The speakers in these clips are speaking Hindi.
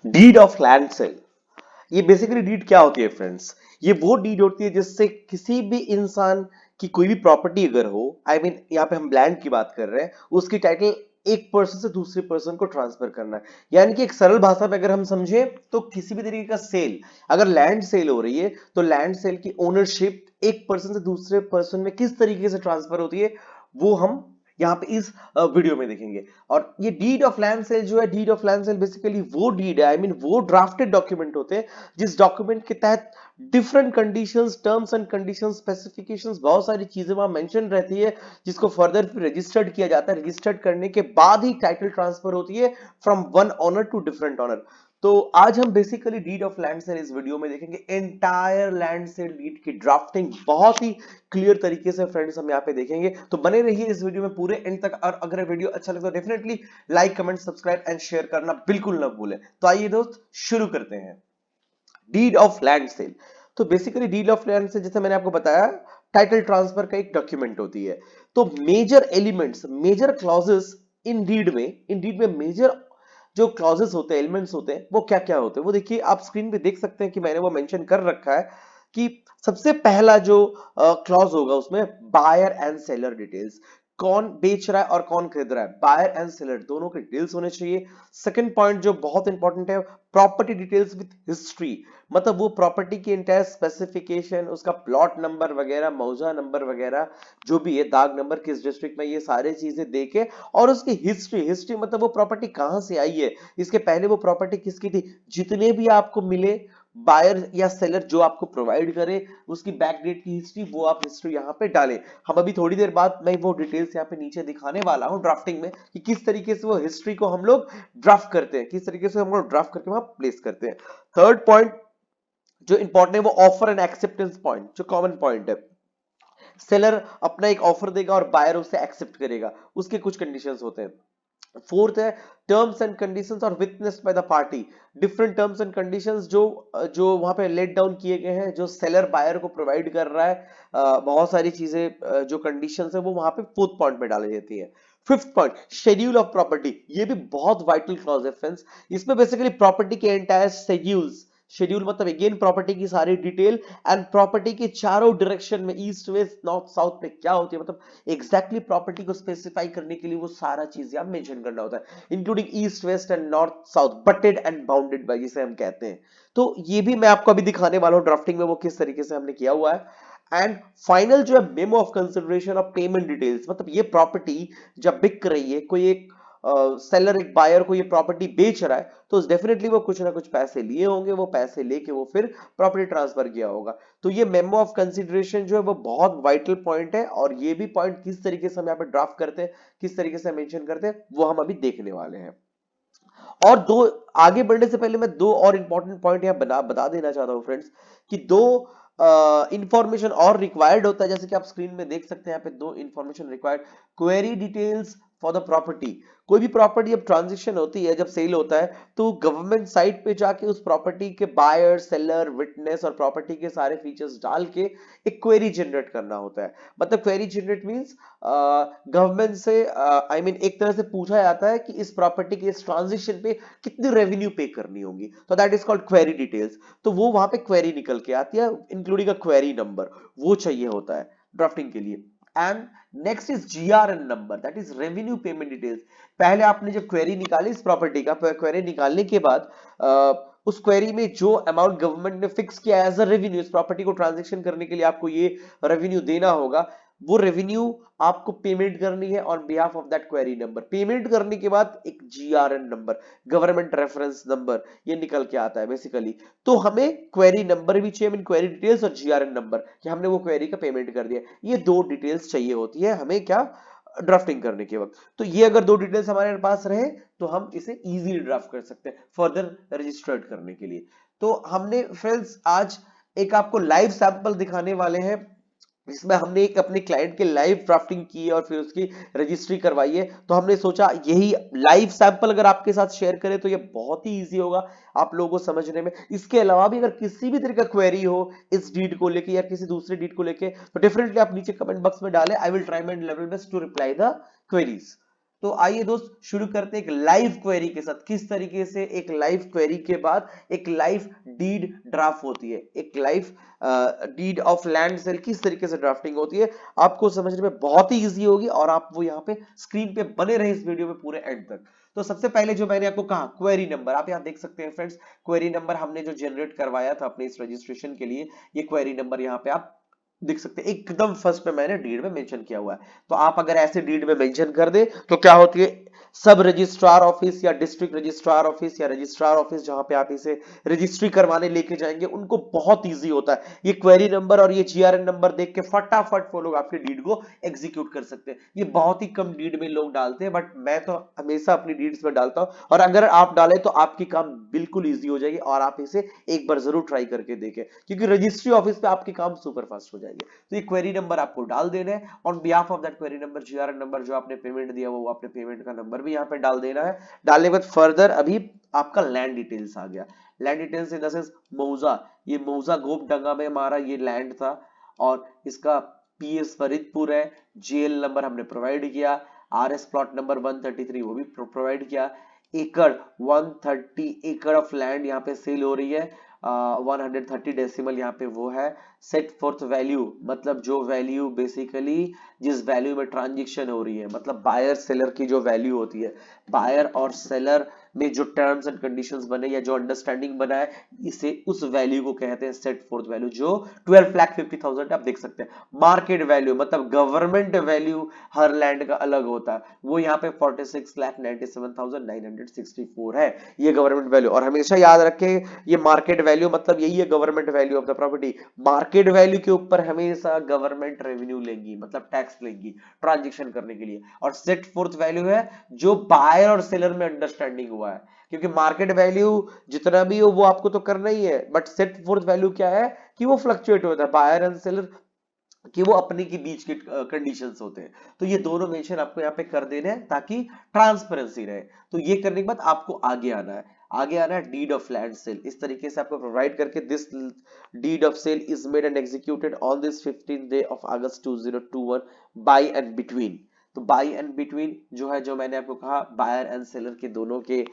Deed of land sale. ये बेसिकली डीड क्या होती है फ्रेंड्स? ये वो डीड होती है जिससे किसी भी इंसान की कोई भी प्रॉपर्टी अगर हो, आई मीन यहाँ पे हम लैंड की बात कर रहे हैं, उसकी टाइटल एक पर्सन से दूसरे पर्सन को ट्रांसफर करना है। यानी कि एक सरल भाषा में अगर हम समझे तो किसी भी तरीके का सेल, अगर लैंड सेल हो रही है तो लैंड सेल की ओनरशिप एक पर्सन से दूसरे पर्सन में किस तरीके से ट्रांसफर होती है, वो हम यहाँ पे इस वीडियो में देखेंगे। और ये डीड ऑफ लैंड सेल जो है, deed of land sale basically वो डीड है, आई मीन वो ड्राफ्टेड डॉक्यूमेंट होते हैं जिस डॉक्यूमेंट के तहत different conditions, terms and conditions, specifications, बहुत सारी चीजें वहां मेंशन रहती है, जिसको फर्दर फिर रजिस्टर्ड किया जाता है। रजिस्टर्ड करने के बाद ही टाइटल ट्रांसफर होती है from one owner to different owner. तो आज हम basically deed of land sale इस वीडियो में देखेंगे। एंटायर लैंड सेल डीड की ड्राफ्टिंग बहुत ही क्लियर तरीके से फ्रेंड्स हम यहाँ पे देखेंगे, तो बने रहिए इस वीडियो में पूरे एंड तक। और अगर वीडियो अच्छा लगे तो definitely like, comment, subscribe and share करना बिल्कुल ना भूलें। तो आइए दोस्त शुरू करते हैं। Deed of land sale. तो basically deed of land sale, जैसे मैंने आपको बताया, टाइटल ट्रांसफर का एक डॉक्यूमेंट होती है। तो major elements, major clauses in deed में मेजर जो क्लॉजेस होते हैं, एलिमेंट्स होते हैं, वो क्या क्या होते हैं वो देखिए। आप स्क्रीन पे देख सकते हैं कि मैंने वो मेंशन कर रखा है कि सबसे पहला जो क्लॉज होगा उसमें बायर एंड सेलर डिटेल्स, कौन बेच रहा है और कौन खरीद रहा है, बायर एंड सेलर दोनों के डिटेल्स होने चाहिए। सेकंड पॉइंट जो बहुत इंपॉर्टेंट है, प्रॉपर्टी डिटेल्स विद हिस्ट्री, मतलब वो प्रॉपर्टी की इंटायर स्पेसिफिकेशन, उसका प्लॉट नंबर वगैरह, मौजा नंबर वगैरह जो भी है, दाग नंबर, किस डिस्ट्रिक्ट में, ये सारी चीजें देके, और उसकी हिस्ट्री, हिस्ट्री मतलब वो प्रॉपर्टी कहां से आई है, इसके पहले वो प्रॉपर्टी किसकी थी, जितने भी आपको मिले बायर या सेलर जो आपको प्रोवाइड करे, उसकी बैक डेट की हिस्ट्री, वो आप हिस्ट्री यहाँ पे डालें। हम अभी थोड़ी देर बाद मैं वो डिटेल्स यहाँ पे नीचे दिखाने वाला हूँ ड्राफ्टिंग में कि किस तरीके से वो हिस्ट्री को हम लोग ड्राफ्ट करते हैं, किस तरीके से हम लोग ड्राफ्ट करके वहां प्लेस करते हैं। थर्ड पॉइंट जो इंपॉर्टेंट है वो ऑफर एंड एक्सेप्टेंस पॉइंट, जो कॉमन पॉइंट है। सेलर अपना एक ऑफर देगा और बायर उसे एक्सेप्ट करेगा, उसके कुछ कंडीशंस होते हैं। फोर्थ है टर्म्स एंड कंडीशंस और witnessed by the party, different terms and conditions जो जो वहां पे लेट डाउन किए गए हैं, जो सेलर बायर को प्रोवाइड कर रहा है, बहुत सारी चीजें, जो कंडीशंस है वो वहां पे फोर्थ पॉइंट में डाली जाती है। Fifth point schedule of property, ये भी बहुत वाइटल क्लॉज है फ्रेंड्स। इसमें बेसिकली प्रॉपर्टी के एंटायर शेड्यूल्स, शेड्यूल मतलब अगेन प्रॉपर्टी की सारी डिटेल एंड प्रॉपर्टी के चारों डायरेक्शन में, ईस्ट वेस्ट नॉर्थ साउथ में क्या होती है, मतलब एग्जैक्टली प्रॉपर्टी को स्पेसिफाई करने के लिए वो सारा चीज यहाँ मेंशन करना होता है, including east west and north south, butted and bounded by, जिसे हम कहते हैं। तो ये भी मैं आपको अभी दिखाने वाला हूँ ड्राफ्टिंग में वो किस तरीके से हमने किया हुआ है। एंड फाइनल जो है memo of consideration of payment details, मतलब ये प्रॉपर्टी जब बिक रही है, कोई एक सेलर एक बायर को ये प्रॉपर्टी बेच रहा है, तो डेफिनेटली वो कुछ ना कुछ पैसे लिए होंगे, वो पैसे लेके वो फिर प्रॉपर्टी ट्रांसफर किया होगा। तो ये मेमो ऑफ कंसिडरेशन जो है वो बहुत वाइटल पॉइंट है, और ये भी पॉइंट किस तरीके से हम यहाँ पे ड्राफ्ट करते हैं, किस तरीके से मेंशन करते हैं, वो हम अभी देखने वाले हैं। और दो, आगे बढ़ने से पहले मैं दो और इंपॉर्टेंट पॉइंट यहाँ बता देना चाहता हूँ फ्रेंड्स, कि दो इंफॉर्मेशन और रिक्वायर्ड होता है, जैसे कि आप स्क्रीन में देख सकते हैं यहाँ पे दो information required. Query details for the property, कोई भी प्रॉपर्टी जब ट्रांजेक्शन होती है, जब सेल होता है, तो गवर्नमेंट साइट पे जाके उस प्रॉपर्टी के बायर, सेलर, विटनेस और प्रॉपर्टी के सारे फीचर्स डाल के एक क्वेरी जनरेट करना होता है। मतलब क्वेरी जनरेट मींस गवर्नमेंट से आई मीन एक तरह से पूछा जाता है कि इस प्रॉपर्टी के इस ट्रांजेक्शन पे कितनी रेवेन्यू पे करनी होगी, तो that is called query details. तो वो वहां पे क्वेरी निकल के आती है, इंक्लूडिंग अ क्वेरी नंबर, वो चाहिए होता है ड्राफ्टिंग के लिए। And next is GRN number, that is revenue payment details. पहले आपने जब क्वेरी निकाली इस प्रॉपर्टी का, क्वेरी निकालने के बाद उस क्वेरी में जो अमाउंट गवर्नमेंट ने फिक्स किया एज अ रेवेन्यू, इस प्रॉपर्टी को ट्रांजेक्शन करने के लिए आपको ये रेवेन्यू देना होगा, वो रेवेन्यू आपको पेमेंट करनी है on behalf of that query number. Payment करने के बाद एक GRN number, government reference number, ये निकल के आता है बेसिकली। तो हमें क्वेरी नंबर भी चाहिए, मीन क्वेरी डिटेल्स, और जीआरएन नंबर कि हमने वो क्वेरी का पेमेंट कर दिया। ये दो डिटेल्स चाहिए होती है हमें, क्या, ड्राफ्टिंग करने के वक्त। तो ये अगर दो डिटेल्स हमारे पास रहे तो हम इसे इजीली ड्राफ्ट कर सकते हैं फर्दर रजिस्टर्ड करने के लिए। तो हमने फ्रेंड्स आज एक आपको लाइव सैंपल दिखाने वाले हैं, जिसमें हमने एक अपने क्लाइंट के लाइव ड्राफ्टिंग की है और फिर उसकी रजिस्ट्री करवाई है। तो हमने सोचा यही लाइव सैंपल अगर आपके साथ शेयर करें तो ये बहुत ही इजी होगा आप लोगों को समझने में। इसके अलावा भी अगर किसी भी तरह का क्वेरी हो इस डीड को लेके या किसी दूसरे डीड को लेके, तो डेफिनेटली आप नीचे कमेंट बॉक्स में डालें, I will try my level best to reply the queries. तो आइए दोस्त शुरू करते हैं एक लाइव क्वेरी के साथ, किस तरीके से एक लाइव क्वेरी के बाद एक लाइव डीड ड्राफ्ट होती है, एक live deed of land sale किस तरीके से ड्राफ्टिंग होती है, आपको समझने में बहुत ही इजी होगी और आप वो यहाँ पे स्क्रीन पे बने रहे इस वीडियो में पूरे एंड तक। तो सबसे पहले जो मैंने आपको कहा क्वेरी नंबर, आप यहाँ देख सकते हैं फ्रेंड्स, क्वेरी नंबर हमने जो जनरेट करवाया था अपने इस रजिस्ट्रेशन के लिए, ये क्वेरी नंबर यहाँ पे आप देख सकते हैं, एकदम फर्स्ट पे मैंने डीड में मेंशन किया हुआ है। तो आप अगर ऐसे डीड में मेंशन कर दे तो क्या होती है, सब रजिस्ट्रार ऑफिस या डिस्ट्रिक्ट रजिस्ट्रार ऑफिस या रजिस्ट्रार ऑफिस जहां पे आप इसे रजिस्ट्री करवाने लेके जाएंगे, उनको बहुत इजी होता है ये क्वेरी नंबर और ये जीआरएन नंबर देख के फटाफट वो लोग आपके डीड को एग्जीक्यूट कर सकते हैं। ये बहुत ही कम डीड में लोग डालते हैं, बट मैं तो हमेशा अपनी डीड्स में डालता हूं, और अगर आप डालें तो आपकी काम बिल्कुल ईजी हो जाएगी और आप इसे एक बार जरूर ट्राई करके देखें, क्योंकि रजिस्ट्री ऑफिस पे आपके काम सुपर फास्ट हो जाएंगे। तो ये क्वेरी नंबर आपको डाल देना है, on behalf of that query number GRN number जो आपने पेमेंट दिया वो आपने पेमेंट का नंबर भी यहाँ पे डाल देना है। डालने के बाद फर्दर अभी आपका लैंड डिटेल्स आ गया, land details in the sense मौजा, ये मौजा गोपडंगा में हमारा ये लैंड था और इसका पीएस फरीदपुर है, जेएल नंबर हमने प्रोवाइड किया, आरएस प्लॉट नंबर 133 वो भी प्रोवाइड किया, एकड़ 130 एकड़ ऑफ लैंड यहाँ पे सेल हो रही है, 130 डेसिमल यहाँ पे वो है, सेट फोर्थ वैल्यू मतलब जो वैल्यू बेसिकली जिस वैल्यू में ट्रांजेक्शन हो रही है, मतलब बायर सेलर की जो वैल्यू होती है, बायर और सेलर में जो टर्म्स एंड कंडीशंस बने या जो अंडरस्टैंडिंग बना है, इसे उस वैल्यू को कहते हैं सेट फोर्थ वैल्यू, जो 12,50,000 आप देख सकते हैं। मार्केट वैल्यू मतलब गवर्नमेंट वैल्यू हर लैंड का अलग होता है, वो यहाँ पे 46,97,964 है ये गवर्नमेंट वैल्यू। और हमेशा याद रखें ये मार्केट वैल्यू मतलब यही है government value of the property, market value के ऊपर हमेशा गवर्नमेंट रेवेन्यू लेंगी, मतलब टैक्स लेंगी ट्रांजैक्शन करने के लिए। और सेट फोर्थ वैल्यू है जो बायर और सेलर में अंडरस्टैंडिंग हुआ है, क्योंकि मार्केट वैल्यू जितना भी हो वो आपको तो करना ही है, बट सेट फोर्थ वैल्यू क्या है कि वो फ्लक्चुएट होता है बायर एंड सेलर कि वो अपने के बीच के कंडीशंस होते हैं। तो ये दोनों मेंशन आपको यहाँ पे कर देने हैं ताकि ट्रांसपेरेंसी रहे। तो ये करने के बाद आपको आगे आना है, आगे आना है डीड ऑफ लैंड सेल, इस तरीके से आपको प्रोवाइड करके this deed of sale is made and executed on this 15th day of August 2021 by and between. तो बाय एंड बिटवीन जो है, जो मैंने आपको कहा बायर एंड सेलर के दोनों के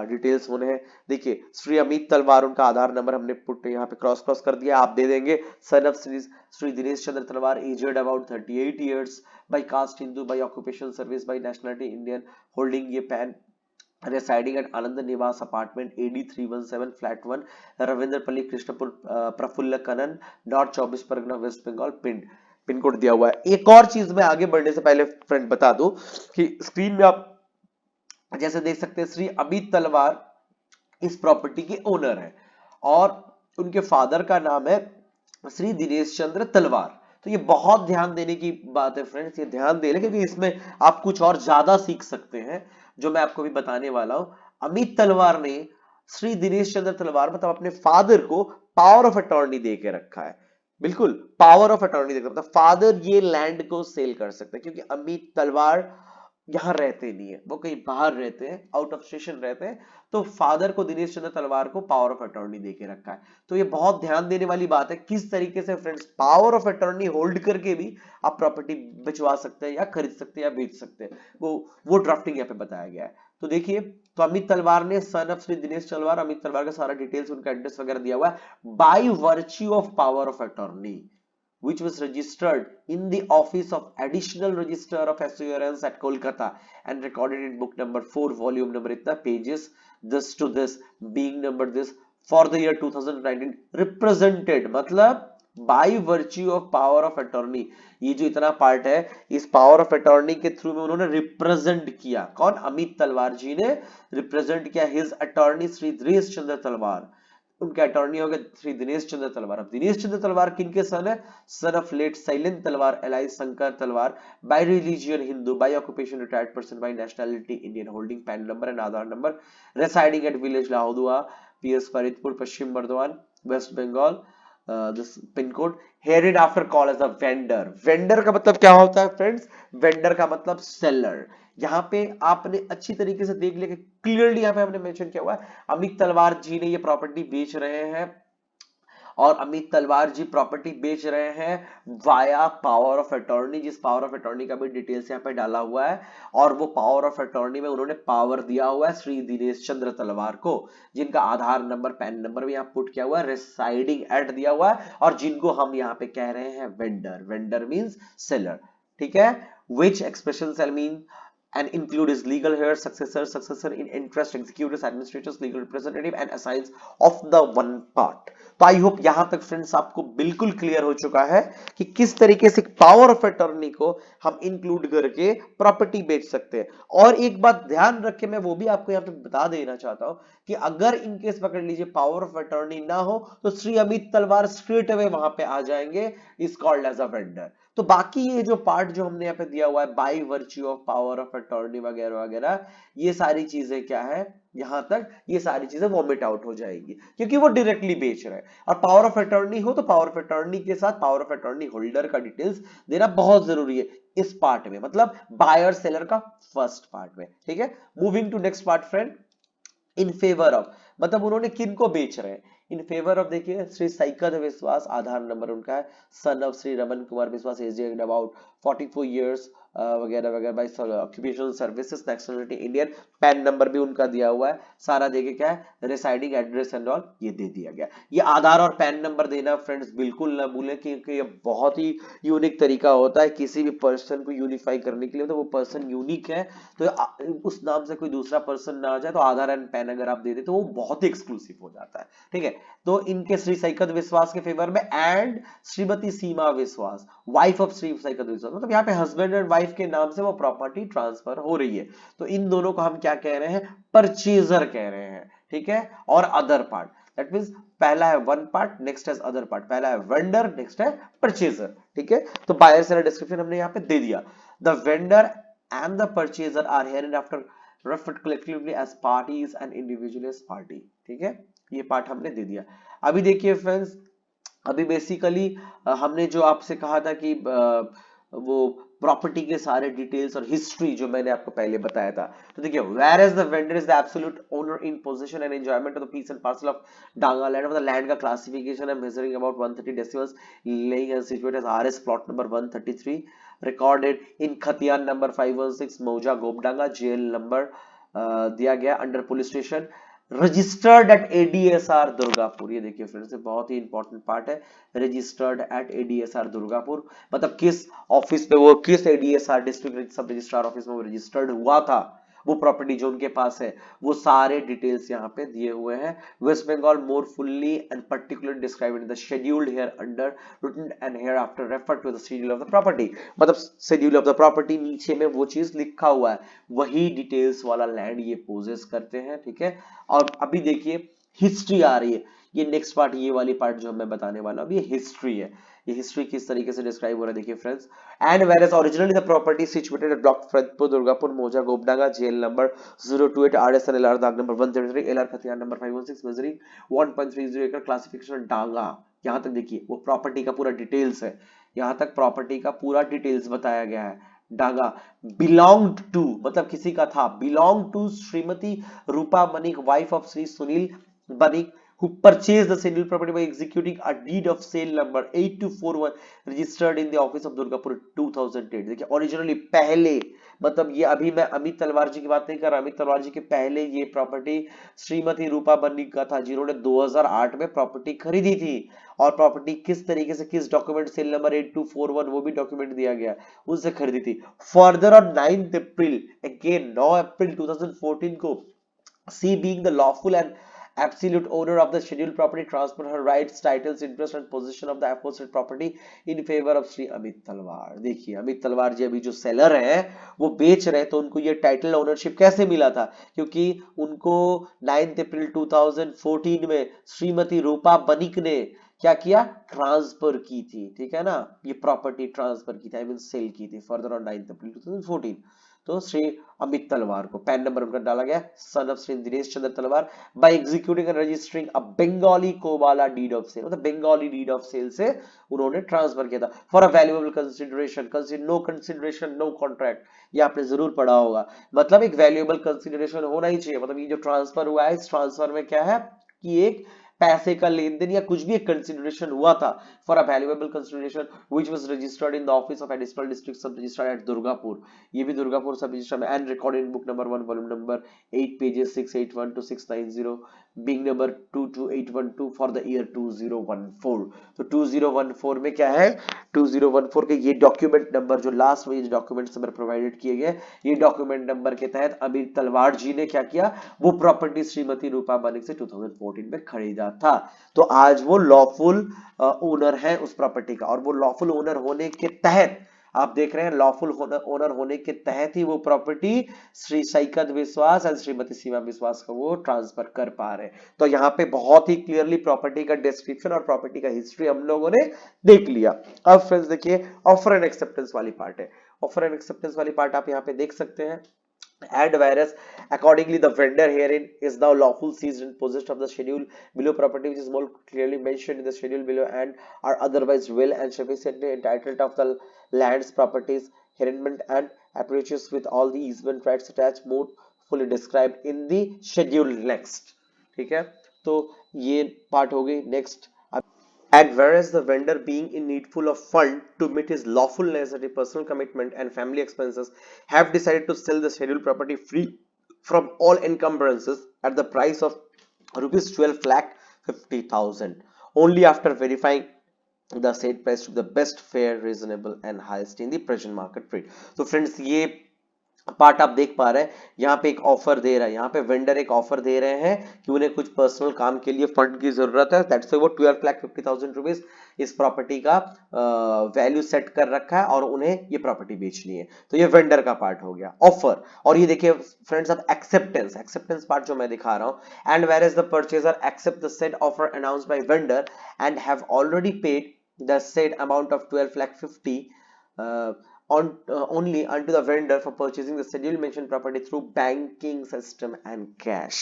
डिटेल्स होने हैं। देखिए श्री अमित तलवार, उनका आधार नंबर हमने पुट यहाँ पे क्रॉस क्रॉस कर दिया, आप दे देंगे। सन ऑफ श्री दिनेश चंद्र तलवार, aged about 38 years, by caste Hindu, by occupation service, by nationality Indian, holding ये PAN, residing at Anand Niwas apartment AD 317 flat 1 Rabindrapalli Krishnapur Prafulla Kanan north 24 Pargana west Bengal, pin code दिया हुआ है। एक और चीज में आगे बढ़ने से पहले फ्रेंड बता दूं कि स्क्रीन में आप जैसे देख सकते हैं श्री अमित तलवार इस प्रॉपर्टी के ओनर है और उनके फादर का नाम है श्री दिनेश चंद्र तलवार। तो ये बहुत ध्यान देने की बात है फ्रेंड्स, ये ध्यान दे लें क्योंकि इसमें आप कुछ और ज्यादा सीख सकते हैं जो मैं आपको भी बताने वाला हूं। अमित तलवार ने श्री दिनेश चंद्र तलवार मतलब अपने फादर को पावर ऑफ अटॉर्नी दे के रखा है, बिल्कुल पावर ऑफ अटॉर्नी देकर, मतलब फादर ये लैंड को सेल कर सकते हैं, क्योंकि अमित तलवार यहाँ रहते नहीं है, वो कहीं बाहर रहते हैं, आउट ऑफ स्टेशन रहते हैं, तो फादर को दिनेश चंद्र तलवार को पावर ऑफ अटॉर्नी देके रखा है। तो ये बहुत ध्यान देने वाली बात है किस तरीके से friends power of attorney hold करके भी आप प्रॉपर्टी बिचवा सकते हैं या खरीद सकते हैं या बेच सकते हैं, वो ड्राफ्टिंग यहाँ पे बताया गया है। तो देखिए, तो अमित तलवार ने सन ऑफ श्री दिनेश तलवार, अमित तलवार का सारा डिटेल्स, उनका एड्रेस वगैरह दिया हुआ है, by virtue of power of attorney which was registered in the office of additional register of assurance at Kolkata and recorded in book number 4 volume number itna pages this to this being number this for the year 2019 represented मतलब by virtue of power of attorney, ये जो इतना पार्ट है इस पावर ऑफ अटॉर्नी के थ्रू में उन्होंने रिप्रेजेंट किया, कौन, अमित तलवार जी ने रिप्रेजेंट किया हिज अटॉर्नी श्री दिनेश चंद्र तलवार, उनके अटॉर्नी हो गए श्री दिनेश चंद्र तलवार। अब दिनेश चंद्र तलवार किनके सन है, सन ऑफ लेट साइलेंट Talwar alias Shankar Talwar, by religion Hindu, by occupation retired person, by nationality Indian, holding PAN number and Aadhaar number, residing at village Lahaudua PS Faridpur Paschim Bardhaman west Bengal, this pin code, हेरिड after call as a vendor. Vendor का मतलब क्या होता है फ्रेंड्स, वेंडर का मतलब सेलर। यहाँ पे आपने अच्छी तरीके से देख लिया क्लियरली यहाँ पे हमने मेंशन किया हुआ है अमित तलवार जी ने ये प्रॉपर्टी बेच रहे हैं और अमित तलवार जी प्रॉपर्टी बेच रहे हैं वाया पावर ऑफ अटॉर्नी, जिस पावर ऑफ अटॉर्नी का भी डिटेल्स यहाँ पे डाला हुआ है, और वो पावर ऑफ अटॉर्नी में उन्होंने पावर दिया हुआ है श्री दिनेश चंद्र तलवार को, जिनका आधार नंबर पैन नंबर भी यहाँ पुट किया हुआ है, रिसाइडिंग एट दिया हुआ है, और जिनको हम यहाँ पे कह रहे हैं वेंडर, वेंडर मींस सेलर, ठीक है। which expression shall mean and include his legal heirs, successor in interest, executors, administrators, legal representative and assigns of the one part। तो आई होप यहां तक फ्रेंड्स आपको बिल्कुल क्लियर हो चुका है कि किस तरीके से पावर ऑफ अटॉर्नी को हम इंक्लूड करके प्रॉपर्टी बेच सकते हैं। और एक बात ध्यान रख के मैं वो भी आपको यहाँ पे बता देना चाहता हूं कि अगर इनकेस पकड़ लीजिए पावर ऑफ अटॉर्नी ना हो तो श्री अमित तलवार स्ट्रेट अवे वहां पे आ जाएंगे, is called as a vendor. तो बाकी ये जो पार्ट जो हमने यहाँ पे दिया हुआ है by virtue of power of attorney वगैरह वगैरह, ये सारी चीजें क्या है, यहां तक ये सारी चीजें वॉमिट आउट हो जाएंगी क्योंकि वो डायरेक्टली बेच रहे हैं। और पावर ऑफ अटॉर्नी हो तो पावर ऑफ अटॉर्नी के साथ पावर ऑफ अटॉर्नी होल्डर का डिटेल्स देना बहुत जरूरी है इस पार्ट में, मतलब बायर सेलर का फर्स्ट पार्ट में, ठीक है। Moving to next part friend, in favour of, मतलब उन्होंने किनको बेच रहे हैं, इन फेवर ऑफ देखिए श्री सैकत विश्वास, आधार नंबर उनका है son of Shri Raman Kumar Vishwas, age about 44 years वगैरह वगैरह, by occupational services, nationality Indian, PAN number भी उनका दिया हुआ है, सारा देखिए क्या है, रिसाइडिंग एड्रेस एंड ऑल ये दे दिया गया। ये आधार और पैन नंबर देना फ्रेंड्स बिल्कुल ना भूलें क्योंकि ये बहुत ही यूनिक तरीका होता है किसी भी पर्सन को यूनिफाई करने के लिए, तो वो पर्सन यूनिक है तो उस नाम से कोई दूसरा पर्सन ना आ जाए, तो आधार एंड पैन अगर आप दे दे तो वो बहुत ही एक्सक्लूसिव हो जाता है, ठीक है। तो इनके श्री सैकत विश्वास के फेवर में एंड श्रीमती सीमा विश्वास वाइफ ऑफ श्री सैकत विश्वास, मतलब यहाँ पे हस्बैंड एंड वाइफ के नाम से वो प्रॉपर्टी ट्रांसफर हो रही है, तो इन दोनों को हम क्या कह रहे हैं, परचेजर कह रहे हैं, ठीक है। और अदर पार्ट दैट मींस पहला है वन पार्ट, नेक्स्ट है अदर पार्ट, पहला है वेंडर, नेक्स्ट है परचेजर, ठीक है। तो बायर सेलर डिस्क्रिप्शन हमने यहाँ पे दे दिया, the vendor and the purchaser are hereinafter referred collectively as parties and individually as party, ठीक है। ये पार्ट हमने दे दिया। अभी देखिए फ्रेंड्स, अभी बेसिकली हमने जो आपसे कहा था कि वो प्रॉपर्टी के सारे डिटेल्स और हिस्ट्री जो मैंने आपको पहले बताया था, तो देखिए where is the vendor is the absolute owner in position and enjoyment of the piece and parcel of danga land, मतलब लैंड का क्लासिफिकेशन है measuring about 130 decimals, lying and situated as RS plot number 133, recorded in khatian number 516 mouza Gopdanga, JL number दिया गया under police station, registered at ADSR Durgapur. ये देखिए फ्रेंड्स बहुत ही इंपॉर्टेंट पार्ट है, रजिस्टर्ड एट एडीएसआर दुर्गापुर, मतलब किस ऑफिस पे वो, किस एडीएसआर डिस्ट्रिक्ट सब रजिस्ट्रार ऑफिस में वो रजिस्टर्ड हुआ था, वो प्रॉपर्टी जो उनके पास है, वो सारे डिटेल्स यहाँ पे दिए हुए हैं। West Bengal more fully and particularly described in the scheduled here under written and here after refer to the schedule of the property, मतलब शेड्यूल ऑफ द प्रॉपर्टी नीचे में वो चीज लिखा हुआ है, वही डिटेल्स वाला लैंड ये पोजेस करते हैं, ठीक है। और अभी देखिए हिस्ट्री आ रही है, ये नेक्स्ट पार्ट, ये वाली पार्ट जो मैं बताने वाला हूं, ये हिस्ट्री है, ये हिस्ट्री किस तरीके से डिस्क्राइब हो रहा है देखिए friends. And where originally the property situated at block Faridpur Durgapur mouza Gopdanga, JL number 028 RSN LR dag number 133 LR khatian number 516 measuring 1.30 एकड़, क्लासिफिकेशन डांगा। यहां तक देखिए वो प्रॉपर्टी का पूरा डिटेल्स है, यहां तक प्रॉपर्टी का पूरा डिटेल्स बताया गया है। डांगा बिलोंग्ड टू, मतलब किसी का था, belong to Shrimati Rupa Banik wife of Shri Sunil Banik who purchased the scheduled property by executing a deed of sale number 8241 registered in the office of Durgapur 2008। देखिए ओरिजिनली पहले, मतलब ये अभी मैं अमित तलवार जी की बात नहीं कर रहा, अमित तलवार जी के पहले ये प्रॉपर्टी श्रीमती रूपा बनिक का था, जिन्होंने 2008 में प्रॉपर्टी खरीदी थी, और प्रॉपर्टी किस तरीके से, किस डॉक्यूमेंट, सेल नंबर 8241 वो भी डॉक्यूमेंट दिया गया, उनसे खरीदी थी। Further on 9 April, again 9 April 2014 को, she being the lawful and absolute owner of the scheduled property transfer her rights, titles, interest and possession of the aforesaid property in favor of Shri Amit तलवार। देखिए अमित तलवार जी अभी जो सेलर हैं वो बेच रहे हैं, तो उनको ये टाइटल ओनरशिप कैसे मिला था, क्योंकि उनको 9 अप्रैल 2014 में श्रीमती रूपा बनिक ने क्या किया, ट्रांसफर की थी, ठीक है ना, ये प्रॉपर्टी ट्रांसफर की थी, आई मीन सेल की थी फर्दर ऑन 9 अप्रैल 2014। तो श्री अमित तलवार को पैन नंबर उनका डाला गया, son of Shri Dinesh Chandra Talwar, by executing and registering a Bengali kobala deed of sale, मतलब बंगाली डीड ऑफ सेल से उन्होंने ट्रांसफर किया था, for a valuable consideration, no consideration no contract, ये आपने जरूर पढ़ा होगा, मतलब एक वैल्यूएबल कंसिडरेशन होना ही चाहिए, मतलब ये जो ट्रांसफर हुआ है, इस ट्रांसफर में क्या है कि एक पैसे का लेन देन या कुछ भी एक कंसिडरेशन हुआ था for a valuable consideration which was registered in the office of additional district sub registrar at Durgapur, ये भी दुर्गापुर सब रजिस्टर में, and recorded in book number 1 volume number 8 pages 681 to 690 being number 22812 for the year 2014। तो 2014 में क्या है, 2014 के ये डॉक्यूमेंट नंबर जो लास्ट में ये डॉक्यूमेंट्स नंबर प्रोवाइडेड किए गए, ये डॉक्यूमेंट नंबर के तहत अमित तलवार जी ने क्या किया, वो प्रॉपर्टी श्रीमती रूपा मलिक से 2014 में खरीदा था। तो आज वो लॉफुल ओनर है उस प्रॉपर्टी का, और वो लॉफुल ओनर होने के तहत आप देख रहे हैं, लॉफुल ओनर होने के तहत ही वो प्रॉपर्टी श्री सैकत विश्वास एंड श्रीमती सीमा विश्वास को वो ट्रांसफर कर पा रहे हैं। तो यहाँ पे बहुत ही क्लियरली प्रॉपर्टी का डिस्क्रिप्शन और प्रॉपर्टी का हिस्ट्री हम लोगों ने देख लिया। अब फ्रेंड्स देखिए ऑफर एंड एक्सेप्टेंस वाली पार्ट है। ऑफर एंड एक्सेप्टेंस वाली पार्ट आप यहाँ पे देख सकते हैं। And whereas accordingly the vendor herein is now lawful seized and possessed of the schedule below property which is more clearly mentioned in the schedule below and are otherwise well and sufficiently entitled of the lands properties herein and approaches with all the easement rights attached more fully described in the schedule next। ठीक है, तो ये पार्ट हो गई। Next, and whereas the vendor being in needful of fund to meet his lawful necessity, personal commitment and family expenses have decided to sell the scheduled property free from all encumbrances at the price of rupees 12,50,000 only after verifying the said price to the best, fair, reasonable and highest in the present market rate। तो फ्रेंड्स ये पार्ट आप देख पा रहे हैं, यहाँ पे एक ऑफर दे रहा है, यहाँ पे वेंडर एक ऑफर दे रहे हैं कि उन्हें कुछ पर्सनल काम के लिए फंड की जरूरत है, दैट्स वो 12,50,000 रुपीज इस प्रॉपर्टी का वैल्यू सेट कर रखा है और उन्हें ये प्रॉपर्टी बेचनी है। तो ये वेंडर का पार्ट हो गया ऑफर। और ये देखिए फ्रेंड्स अब एक्सेप्टेंस, एक्सेप्टेंस पार्ट जो मैं दिखा रहा हूं, and where is the purchaser accept the said offer announced by vendor and have already paid the said amount of 12,50,000 on only unto the vendor for purchasing the schedule mentioned property through banking system and cash।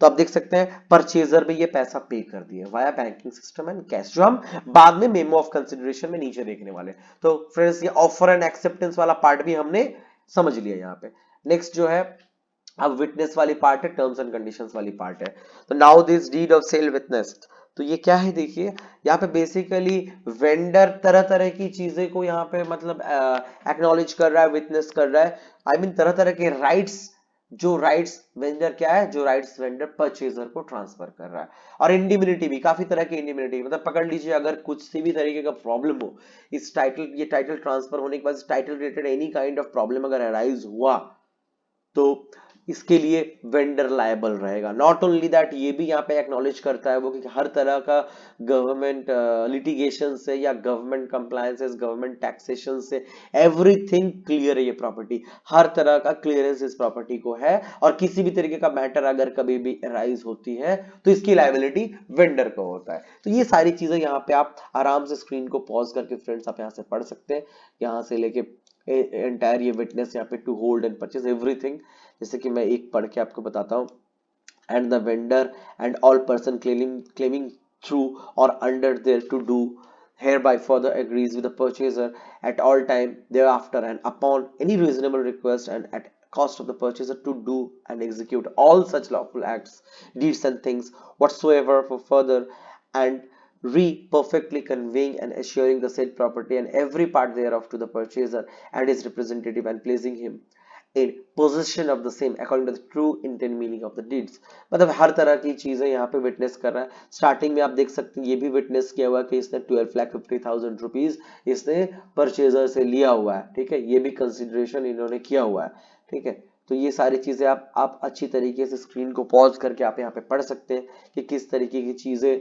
तो आप देख सकते हैं परचेजर भी ये पैसा पे कर दिए via banking system and cash, जो हम बाद में मेमो ऑफ कंसिडरेशन में नीचे देखने वाले। तो फ्रेंड्स ये ऑफर एंड एक्सेप्टेंस वाला पार्ट भी हमने समझ लिया यहाँ पे। नेक्स्ट जो है अब विटनेस वाली पार्ट है, टर्म्स एंड कंडीशंस वाली पार्ट है। तो now this deed of sale witnessed, तो ये क्या है देखिए, यहाँ पे बेसिकली वेंडर तरह तरह की चीजें को यहाँ पे मतलब एक्नॉलेज कर रहा है, विटनेस कर रहा है, आई मीन तरह तरह के राइट्स, जो राइट्स वेंडर क्या है, जो राइट्स वेंडर परचेजर को ट्रांसफर कर रहा है। और इंडिमिनिटी भी, काफी तरह की इंडिमिनिटी, मतलब पकड़ लीजिए अगर कुछ सी भी तरीके का प्रॉब्लम हो इस टाइटल, ये टाइटल ट्रांसफर होने के बाद title related any kind of problem अगर अराइज हुआ तो इसके लिए वेंडर लायबल रहेगा। नॉट ओनली दैट, ये भी यहाँ पे एक्नॉलेज करता है वो कि हर तरह का गवर्नमेंट लिटिगेशन से या गवर्नमेंट कंप्लायंसेस, गवर्नमेंट टैक्सेशन से एवरीथिंग क्लियर है, ये प्रॉपर्टी हर तरह का क्लियरेंस इस प्रॉपर्टी को है, और किसी भी तरीके का मैटर अगर कभी भी अराइज होती है तो इसकी लायबिलिटी वेंडर को होता है। तो ये सारी चीजें यहाँ पे आप आराम से स्क्रीन को पॉज करके फ्रेंड्स आप यहाँ से पढ़ सकते हैं, यहाँ से लेके एंटायर ये विटनेस यहाँ पे to hold and purchase everything. जैसे कि मैं एक पढ़ के आपको बताता हूँ, and the vendor and all person claiming through और under their to do hereby further agrees with the purchaser at all time thereafter and upon any reasonable request and at cost of the purchaser to do and execute all such lawful acts, deeds and things whatsoever for further and perfectly conveying and assuring the said property and every part thereof to the purchaser and his representative and placing him in possession of the same according to the true intent meaning of the deeds। मतलब हर तरह की चीजें यहाँ पे विटनेस कर रहा है। स्टार्टिंग में आप देख सकते हैं ये भी विटनेस किया हुआ है कि इसने 12,50,000 रुपीज इसने परचेजर से लिया हुआ है, ठीक है, ये भी कंसिडरेशन इन्होंने किया हुआ है, ठीक है। तो ये सारी चीजें आप अच्छी तरीके से स्क्रीन को पॉज करके आप यहाँ पे पढ़ सकते हैं कि किस तरीके की चीजें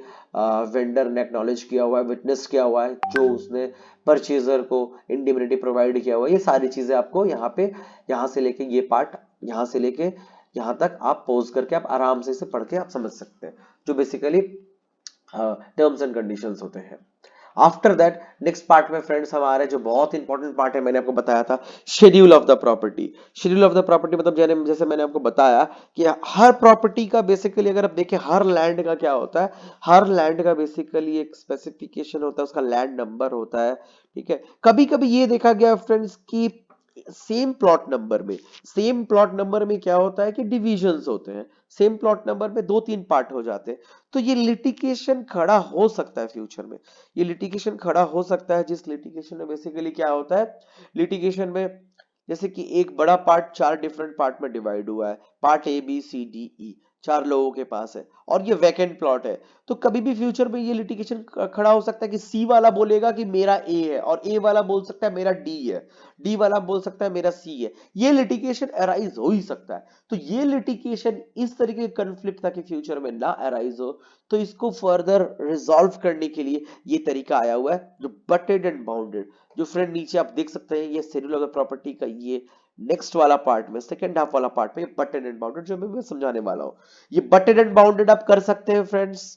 वेंडर ने एक्नॉलेज किया हुआ है, विटनेस किया हुआ है, जो उसने परचेजर को इंडिमिनिटी प्रोवाइड किया हुआ है। ये सारी चीजें आपको यहाँ पे, यहाँ से लेके ये पार्ट, यहाँ से लेके यहाँ तक आप पॉज करके आप आराम से इसे पढ़ के आप समझ सकते हैं, जो बेसिकली टर्म्स एंड कंडीशंस होते हैं। आफ्टर दैट नेक्स्ट पार्ट में फ्रेंड्स हमारे जो बहुत इंपॉर्टेंट पार्ट है, मैंने आपको बताया था schedule of the property. Schedule of the property मतलब जैसे मैंने आपको बताया कि हर प्रॉपर्टी का बेसिकली अगर आप देखें हर लैंड का क्या होता है, हर लैंड का बेसिकली एक स्पेसिफिकेशन होता है, उसका लैंड नंबर होता है, ठीक है। कभी कभी ये देखा गया फ्रेंड्स कि सेम प्लॉट नंबर में क्या होता है कि डिविजन्स होते हैं, सेम प्लॉट नंबर में 2-3 पार्ट हो जाते हैं। तो ये लिटिगेशन खड़ा हो सकता है फ्यूचर में, ये लिटिगेशन खड़ा हो सकता है, जिस लिटिगेशन में बेसिकली क्या होता है, लिटिगेशन में जैसे कि एक बड़ा पार्ट 4 डिफरेंट पार्ट में डिवाइड हुआ है, part A B C D E 4 लोगों के पास है और ये वैकेंट प्लॉट है। तो कभी भी फ्यूचर में ये लिटिगेशन खड़ा हो सकता है कि सी वाला बोलेगा कि मेरा ए है और ए वाला बोल सकता है मेरा डी है, डी वाला बोल सकता है मेरा सी है। ये लिटिगेशन अराइज हो ही सकता है। तो ये लिटिगेशन इस तरीके के कन्फ्लिक्ट ताकि फ्यूचर में ना अराइज हो, तो इसको फर्दर रिजॉल्व करने के लिए ये तरीका आया हुआ है जो बटेड एंड बाउंडेड। जो फ्रेंड नीचे आप देख सकते हैं, ये शेड्यूल ऑफ द प्रॉपर्टी का ये नेक्स्ट वाला पार्ट में, सेकंड हाफ वाला पार्ट में बटेड एंड बाउंडेड जो मैं समझाने वाला हूं। ये बटेड एंड बाउंडेड आप कर सकते हैं फ्रेंड्स।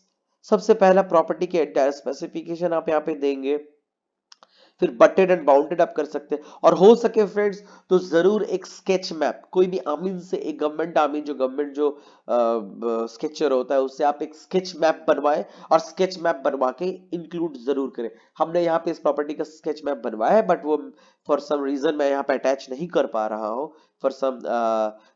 सबसे पहला प्रॉपर्टी के एंटायर स्पेसिफिकेशन आप यहाँ पे देंगे, फिर बटेड एंड बाउंडेड आप कर सकते हैं, और हो सके फ्रेंड्स तो जरूर एक स्केच मैप, कोई भी आमीन से, एक गवर्नमेंट आमीन जो गवर्नमेंट जो स्केचर होता है उससे आप एक स्केच मैप बनवाएं और स्केच मैप बनवा के इंक्लूड जरूर करें। हमने यहाँ पे इस प्रॉपर्टी का स्केच मैप बनवाया है, बट वो फॉर सम रीजन मैं यहाँ पे अटैच नहीं कर पा रहा हूँ, for some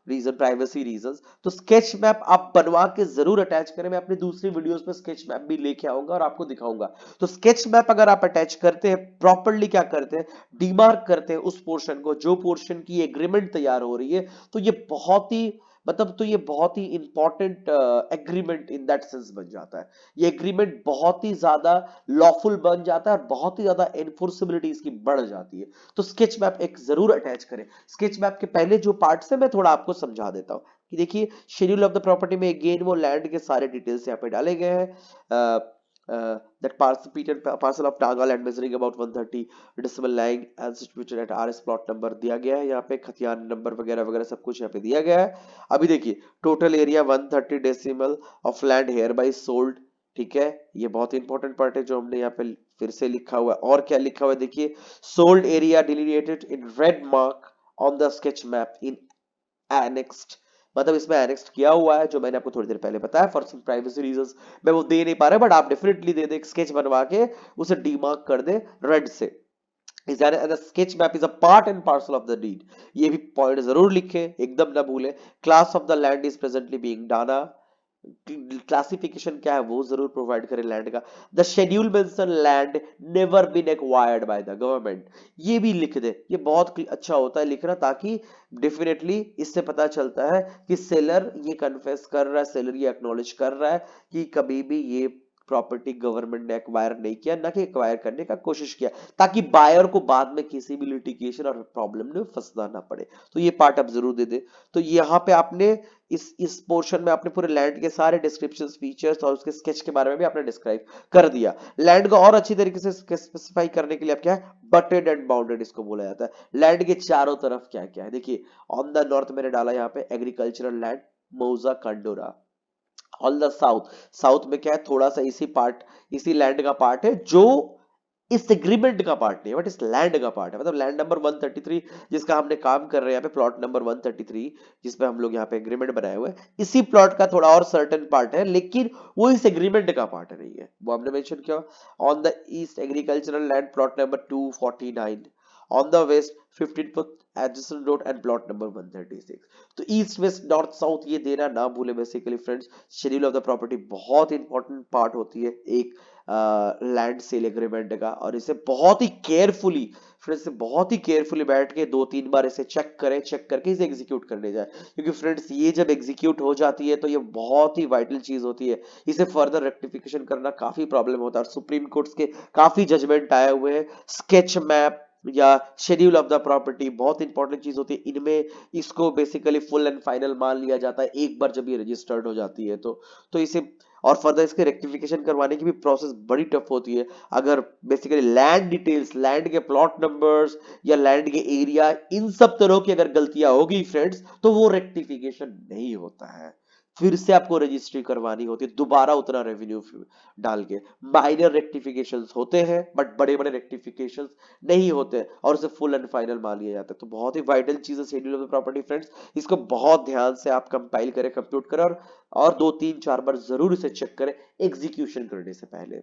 reason, privacy reasons. तो स्केच मैप आप बनवा के जरूर अटैच करें। मैं अपनी दूसरी वीडियोस में स्केच मैप भी लेके आऊंगा और आपको दिखाऊंगा। तो स्केच मैप अगर आप अटैच करते हैं, प्रॉपर्ली क्या करते हैं, डीमार्क करते हैं उस पोर्शन को, जो पोर्शन की एग्रीमेंट तैयार हो रही है, तो ये बहुत ही तो ये बहुत ही important agreement in that sense बन जाता है। ये एग्रीमेंट बहुत ही ज्यादा लॉफुल बन जाता है और बहुत ही ज्यादा एनफोर्सेबिलिटी इसकी बढ़ जाती है। तो स्केच मैप एक जरूर अटैच करें। स्केच मैप के पहले जो पार्ट्स है मैं थोड़ा आपको समझा देता हूं कि देखिए, शेड्यूल ऑफ द प्रॉपर्टी में अगेन वो लैंड के सारे डिटेल्स यहाँ पे डाले गए हैं। that parcel of Naga land measuring about 130 decimal lying and situated at RS plot number दिया गया है, यहाँ पे खतियान नंबर वगैरह वगैरह सब कुछ यहाँ पे दिया गया है। अभी देखिए, total area 130 decimal of land hereby sold, ठीक है, ये बहुत इंपॉर्टेंट पार्ट है जो हमने यहाँ पे फिर से लिखा हुआ है। और क्या लिखा हुआ है देखिए, sold area delineated in red mark on the sketch map in annexed, मतलब इसमें एनेक्स्ड किया हुआ है, जो मैंने आपको थोड़ी देर पहले बताया। फॉर सम प्राइवेसी रीजंस मैं वो दे नहीं पा रहा, बट आप डेफिनेटली दे दे, स्केच बनवा के उसे डीमार्क कर दे रेड से। Is that the sketch map is a part and parcel of the deed, ये भी पॉइंट जरूर लिखे, एकदम ना भूले। Class of the land is presently being डाना, क्लासिफिकेशन क्या है वो जरूर प्रोवाइड करें लैंड का। The schedule mention land never been acquired by the government, ये भी लिख दे, ये बहुत अच्छा होता है लिखना, ताकि डेफिनेटली इससे पता चलता है कि सेलर ये कन्फेस कर रहा है, सेलर ये एक्नॉलेज कर रहा है कि कभी भी ये प्रॉपर्टी गवर्नमेंट ने एक्वायर नहीं किया, ना कि एक्वायर करने का कोशिश किया, ताकि बायर को बाद में किसी भी लिटिगेशन और प्रॉब्लम में फंसना ना पड़े। तो ये पार्ट आप जरूर दे दे। तो यहाँ पे आपने इस पोर्शन में आपने पूरे लैंड के सारे डिस्क्रिप्शन, फीचर्स और उसके स्केच के बारे में भी आपने डिस्क्राइब कर दिया। लैंड को और अच्छी तरीके से स्पेसिफाई करने के लिए आप क्या है, बटेड एंड बाउंडेड इसको बोला जाता है। लैंड के चारों तरफ क्या क्या है देखिए, ऑन द नॉर्थ मैंने डाला यहाँ पे एग्रीकल्चरल लैंड मौजा Kandora. On the south, south में क्या है, थोड़ा सा इसी लैंड का पार्ट है जो इस एग्रीमेंट का पार्ट नहीं है, बट इस लैंड का पार्ट है। मतलब लैंड नंबर 133 जिसका हमने काम कर रहे हैं यहाँ पे, प्लॉट नंबर 133 जिसपे हम लोग यहाँ पे एग्रीमेंट बनाए हुए हैं, इसी प्लॉट का थोड़ा और सर्टेन पार्ट है, लेकिन वो इस एग्रीमेंट का पार्ट नहीं है, वो हमने मेंशन किया। On the east agricultural land plot number 249, on the west 15 foot adjacent road and plot number 136। तो ईस्ट वेस्ट नॉर्थ साउथ ये देना ना भूले basically friends. Schedule of the property बहुत इंपॉर्टेंट पार्ट होती है एक लैंड सेल एग्रीमेंट का, और इसे बहुत ही केयरफुली फ्रेंड्स, से बहुत ही केयरफुली बैठ के 2-3 बार इसे चेक करें, चेक करके इसे एग्जीक्यूट करने जाए, क्योंकि फ्रेंड्स ये जब एग्जीक्यूट हो जाती है तो ये बहुत ही वाइटल चीज होती है। इसे फर्दर रेक्टिफिकेशन करना काफी प्रॉब्लम होता है, और सुप्रीम कोर्ट के काफी जजमेंट आए हुए हैं। स्केच मैप या शेड्यूल ऑफ द प्रॉपर्टी बहुत इंपॉर्टेंट चीज होती है, इनमें इसको बेसिकली फुल एंड फाइनल मान लिया जाता है एक बार जब ये रजिस्टर्ड हो जाती है। तो इसे और फर्दर इसके रेक्टिफिकेशन करवाने की भी प्रोसेस बड़ी टफ होती है। अगर बेसिकली लैंड डिटेल्स, लैंड के प्लॉट नंबर्स या लैंड के एरिया, इन सब तरह की अगर गलतियां होगी फ्रेंड्स, तो वो रेक्टिफिकेशन नहीं होता है, फिर से आपको रजिस्ट्री करवानी होती है दोबारा उतना रेवेन्यू डाल के। माइनर रेक्टिफिकेशंस होते हैं बट बड़े बड़े रेक्टिफिकेशंस नहीं होते हैं, और उसे फुल एंड फाइनल मान लिया जाता है। तो बहुत ही वाइटल चीज है schedule of the property friends, इसको बहुत ध्यान से आप कंपाइल करें, कंप्यूट करें, और 2-3-4 बार जरूर इसे चेक करें एग्जीक्यूशन करने से पहले।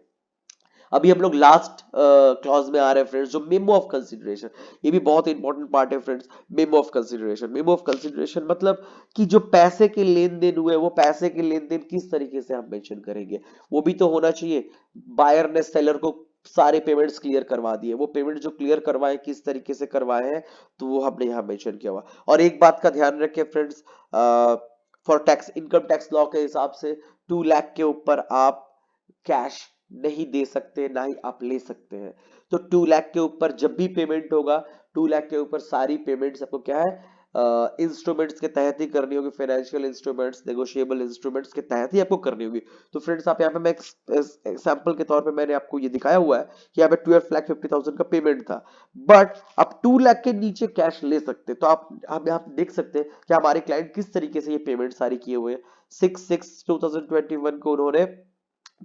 अभी हम लोग लास्ट क्लॉज में आ रहे हैं फ्रेंड्स, जो मेमो ऑफ कंसिडरेशन, ये भी बहुत इंपॉर्टेंट पार्ट है friends. Memo of consideration, memo of consideration मतलब कि जो पैसे के लेन देन हुए वो पैसे के लेन देन किस तरीके से हम मेंशन करेंगे, वो भी तो होना चाहिए। बायर ने सेलर को सारे पेमेंट्स क्लियर करवा दिए, वो पेमेंट जो क्लियर करवाए किस तरीके से करवाए हैं, तो वो हमने यहाँ मेंशन किया हुआ। और एक बात का ध्यान रखें friends, for tax, income tax law के हिसाब से 2 लाख के ऊपर आप कैश नहीं दे सकते, ना ही आप ले सकते हैं। तो 2 लाख के ऊपर जब भी पेमेंट होगा, 2 लाख के ऊपर सारी पेमेंट्स आपको क्या है, इंस्ट्रूमेंट्स के तहत ही करनी होगी, फाइनेंशियल इंस्ट्रूमेंट्स, नेगोशिएबल इंस्ट्रूमेंट्स के तहत ही आपको करनी होगी। तो फ्रेंड्स आप यहाँ पे, मैं एग्जांपल के तौर पे मैंने आपको ये दिखाया हुआ है कि यहाँ पे 12,50,000 का पेमेंट था, बट आप 2 लाख के नीचे कैश ले सकते हैं। तो आप देख सकते हैं कि हमारे क्लाइंट किस तरीके से ये पेमेंट सारी किए हुए हैं। 6/6/2021 को उन्होंने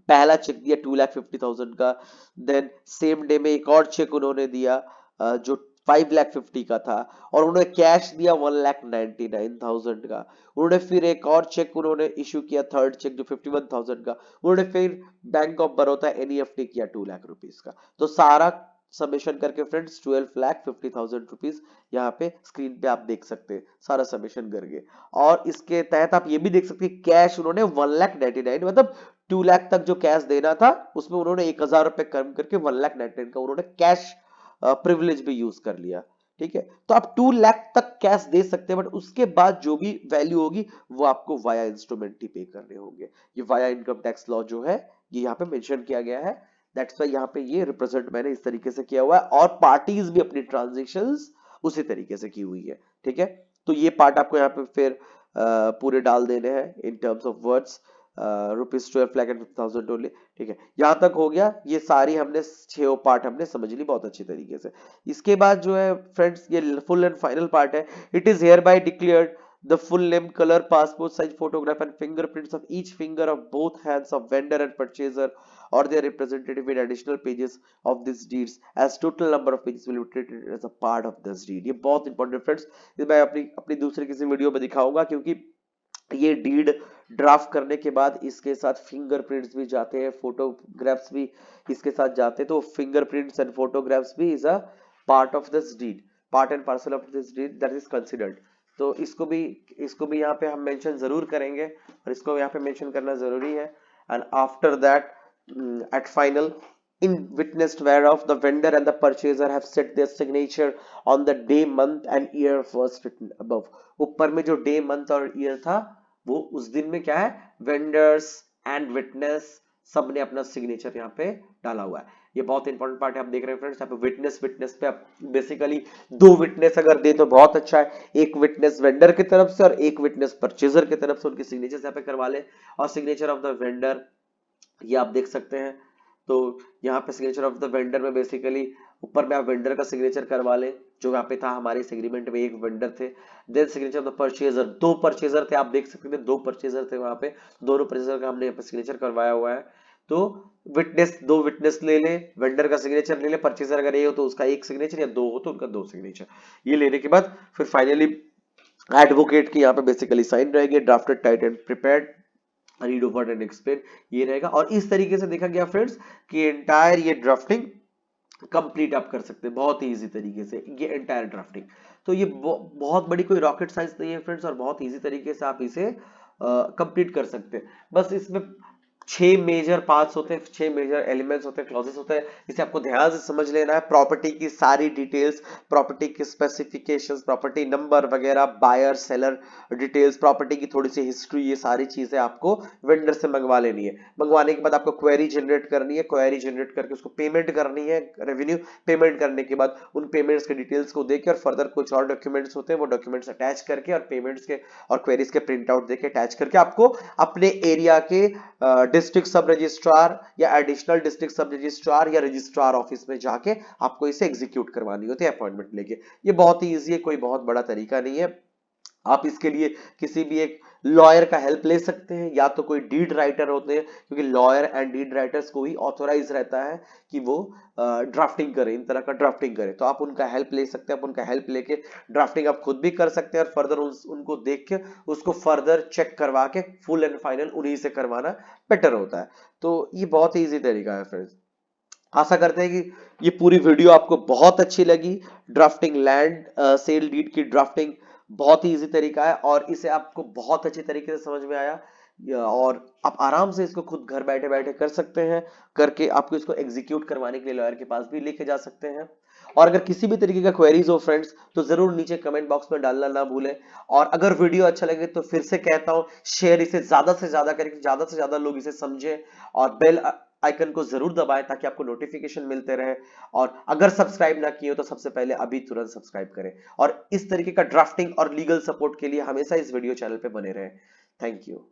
पहला चेक दिया 2,50,000 का, देन सेम डे में एक और चेक उन्होंने दिया जो 5,50,000 का था, और उन्होंने कैश दिया 1,99,000 का। उन्होंने फिर एक और चेक उन्होंने इशू किया, थर्ड चेक जो 51,000 का, उन्होंने फिर बैंक ऑफ बड़ौदा एनईएफटी किया 2 लाख रुपीस का। तो सारा समेशन करके फ्रेंड्स 12,50,000 रुपीज यहाँ पे स्क्रीन पे आप देख सकते हैं, सारा समेशन करके। और इसके तहत आप ये भी देख सकते हैं कैश उन्होंने 1,99,000, मतलब 2 लाख तक जो कैश देना था उसमें उन्होंने 1,000 रुपए कम करके 1,99,000 का उन्होंने कैश प्रिविलेज भी यूज कर लिया। ठीक है, तो आप 2 लाख तक कैश दे सकते हैं, बट उसके बाद जो भी वैल्यू होगी वो आपको वाया इंस्ट्रूमेंट ही पे करने होंगे। ये वाया इनकम टैक्स लॉ जो है ये यहाँ पे मेंशन किया गया है, दैट्स वाई यहाँ पे ये रिप्रेजेंट मैंने इस तरीके से किया हुआ है, और पार्टीज भी अपनी ट्रांजेक्शंस उसी तरीके से की हुई है। ठीक है, तो ये पार्ट आपको यहाँ पे फिर पूरे डाल देने हैं in terms of words, ₹12,50,000 only. ठीक है, यहां तक हो गया, ये सारी हमने 6 पार्ट हमने समझ ली बहुत अच्छी तरीके से। इसके बाद जो है फ्रेंड्स ये फुल एंड फाइनल पार्ट है। It is here bye declared the full name, color, passport size photograph and fingerprints of each finger of both hands of vendor and purchaser or their representative in additional pages of this deeds as total number of pages will be treated as a part of this deed। ये बहुत इंपॉर्टेंट फ्रेंड्स, ये मैं अपनी अपनी दूसरे किसी वीडियो में दिखाऊंगा, क्योंकि ये डीड ड्राफ्ट करने के बाद इसके साथ फिंगरप्रिंट्स भी जाते हैं, फोटोग्राफ्स भी इसके साथ जाते हैं। तो फिंगरप्रिंट्स एंड फोटोग्राफ्स भी is a part of this deed, part and parcel of this deed that is considered. तो इसको भी यहाँ पे हम मेंशन जरूर करेंगे, और इसको यहाँ पे मेंशन करना जरूरी है। And after that at final, in witnessed whereof the vendor and the purchaser have set their signature on the day, month and year first written above। ऊपर में जो डे, मंथ और ईयर था वो उस दिन में क्या है, वेंडर्स एंड विटनेस सबने अपना सिग्नेचर यहाँ पे डाला हुआ है। ये बहुत इंपॉर्टेंट पार्ट है, आप देख रहे हैं फ्रेंड्स यहाँ पे विटनेस पे आप बेसिकली 2 विटनेस अगर दे तो बहुत अच्छा है, एक विटनेस वेंडर की तरफ से और एक विटनेस परचेजर की तरफ से, उनके सिग्नेचर यहाँ पे करवा ले। और सिग्नेचर ऑफ द वेंडर ये आप देख सकते हैं, तो यहाँ पे सिग्नेचर ऑफ द वेंडर में बेसिकली ऊपर में आप वेंडर का सिग्नेचर करवा लें, जो यहाँ पे था हमारे इस एग्रीमेंट में एक वेंडर थे। Then signature of the purchaser, 2 purchaser थे, आप देख सकते थे 2 परचेजर थे वहां पे, दोनों परचेजर का हमने यहाँ पे सिग्नेचर करवाया हुआ है। तो विटनेस, 2 विटनेस ले ले, वेंडर का सिग्नेचर ले ले, परचेजर अगर ये हो तो उसका एक सिग्नेचर, या 2 हो तो उनका 2 सिग्नेचर। ये लेने के बाद फिर फाइनली एडवोकेट की यहाँ पे बेसिकली साइन रहेगी, drafted, tight and prepared, read over and explain, ये रहेगा। और इस तरीके से देखा गया फ्रेंड्स कि एंटायर ये ड्राफ्टिंग कंप्लीट आप कर सकते हैं बहुत ही इजी तरीके से, ये एंटायर ड्राफ्टिंग। तो ये बहुत बड़ी कोई रॉकेट साइंस नहीं है फ्रेंड्स, और बहुत इजी तरीके से आप इसे कंप्लीट कर सकते हैं। बस इसमें 6 मेजर पार्ट्स होते हैं, 6 मेजर एलिमेंट्स होते हैं, क्लॉजेस होते हैं, इसे आपको ध्यान से समझ लेना है। प्रॉपर्टी की सारी डिटेल्स, प्रॉपर्टी के स्पेसिफिकेशंस, प्रॉपर्टी नंबर वगैरह, बायर सेलर डिटेल्स, प्रॉपर्टी की थोड़ी सी हिस्ट्री, ये सारी चीजें आपको वेंडर से मंगवा लेनी है। मंगवाने के बाद आपको क्वेरी जनरेट करनी है, क्वेरी जनरेट करके उसको पेमेंट करनी है, रेवेन्यू पेमेंट करने के बाद उन पेमेंट्स के डिटेल्स को देकर फर्दर कुछ और डॉक्यूमेंट्स होते हैं, वो डॉक्यूमेंट्स अटैच करके और पेमेंट्स के और क्वेरीज के प्रिंट आउट देके अटैच करके आपको अपने एरिया के डिस्ट्रिक्ट सब रजिस्ट्रार या एडिशनल डिस्ट्रिक्ट सब रजिस्ट्रार या रजिस्ट्रार ऑफिस में जाके आपको इसे एग्जीक्यूट करवानी होती है अपॉइंटमेंट लेके। ये बहुत ही इजी है, कोई बहुत बड़ा तरीका नहीं है। आप इसके लिए किसी भी एक लॉयर का हेल्प ले सकते हैं, या तो कोई डीड राइटर होते हैं, क्योंकि लॉयर एंड डीड राइटर्स को ही ऑथोराइज रहता है कि वो ड्राफ्टिंग करें, इन तरह का ड्राफ्टिंग करें। तो आप उनका हेल्प ले सकते हैं, आप उनका हेल्प लेके ड्राफ्टिंग आप खुद भी कर सकते हैं, और फर्दर उनको देख के उसको फर्दर चेक करवा के फुल एंड फाइनल उन्हीं से करवाना बेटर होता है। तो ये बहुत ही ईजी तरीका है फ्रेंड्स। आशा करते हैं कि ये पूरी वीडियो आपको बहुत अच्छी लगी। ड्राफ्टिंग लैंड सेल डीड की ड्राफ्टिंग बहुत ही इजी तरीका है और इसे आपको बहुत अच्छी तरीके से समझ में आया। और आप आराम से इसको खुद घर बैठे बैठे कर सकते हैं। करके आपको इसको एग्जीक्यूट करवाने के लिए लॉयर के पास भी लेके जा सकते हैं। और अगर किसी भी तरीके का क्वेरीज हो फ्रेंड्स तो जरूर नीचे कमेंट बॉक्स में डालना ना भूलें। और अगर वीडियो अच्छा लगे तो फिर से कहता हूं, शेयर इसे ज्यादा से ज्यादा करें कि ज्यादा से ज्यादा लोग इसे समझें। और बेल आइकन को जरूर दबाएं ताकि आपको नोटिफिकेशन मिलते रहे। और अगर सब्सक्राइब ना किए हो तो सबसे पहले अभी तुरंत सब्सक्राइब करें। और इस तरीके का ड्राफ्टिंग और लीगल सपोर्ट के लिए हमेशा इस वीडियो चैनल पे बने रहें। Thank you.